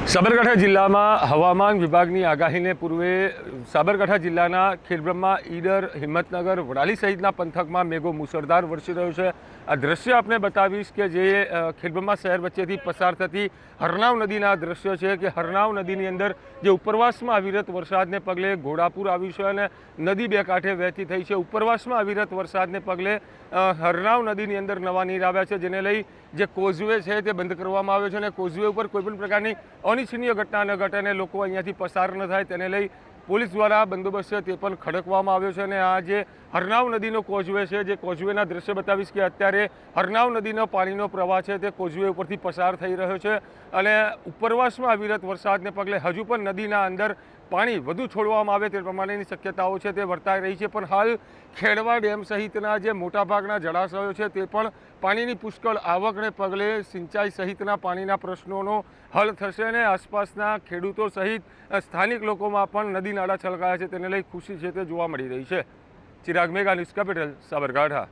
સાબરકાંઠા જિલ્લામાં હવામાન વિભાગની આગાહીને પૂર્વે સાબરકાંઠા જિલ્લાના ખેડબ્રહ્મા, ઈડર, હિંમતનગર, વડાલી સહિતના પંથકમાં મેઘો મુસળધાર વરસી રહ્યો છે। આ દ્રશ્ય આપને બતાવીશ કે જે ખેડબ્રહ્મા શહેર વચ્ચેથી પસાર થતી હરનાવ નદીના દ્રશ્ય છે કે હરનાવ નદીની અંદર જે ઉપરવાસમાં અવિરત વરસાદને પગલે ઘોડાપુર આવ્યું છે અને નદી બે કાંઠે વહેતી થઈ છે। ઉપરવાસમાં અવિરત વરસાદને પગલે હરનાવ નદીની અંદર નવા નીર આવ્યા છે, જેને લઈ જે કોઝવે છે તે બંધ કરવામાં આવ્યો છે અને કોઝવે ઉપર કોઈપણ પ્રકારની અનિચ્છનીય ઘટના ન ઘટે અને લોકો અહીંયાથી પસાર ન થાય તેને લઈ પોલીસ દ્વારા બંદોબસ્ત છે તે પણ ખડકવામાં આવ્યો છે। અને આ જે હરનાવ નદીનો કોઝવે છે, જે કોઝવેના દ્રશ્ય બતાવીશ કે અત્યારે હરનાવ નદીનો પાણીનો પ્રવાહ છે તે કોઝવે ઉપરથી પસાર થઈ રહ્યો છે અને ઉપરવાસમાં અવિરત વરસાદને પગલે હજુ પણ નદીના અંદર પાણી વધુ છોડવામાં આવે તે પ્રમાણેની શક્યતાઓ છે તે વર્તાઈ રહી છે। પણ હાલ ખેડવા ડેમ સહિતના જે મોટાભાગના જળાશયો છે તે પણ પાણીની પુષ્કળ આવકને પગલે સિંચાઈ સહિતના પાણીના પ્રશ્નોનો હલ થશે અને આસપાસના ખેડૂતો સહિત સ્થાનિક લોકોમાં પણ નદી નાળા છલકાયા છે તેને લઈ ખુશી છે તે જોવા મળી રહી છે। ચિરાગ મેઘા, ન્યૂઝ કેપિટલ, સાબરકાંઠા।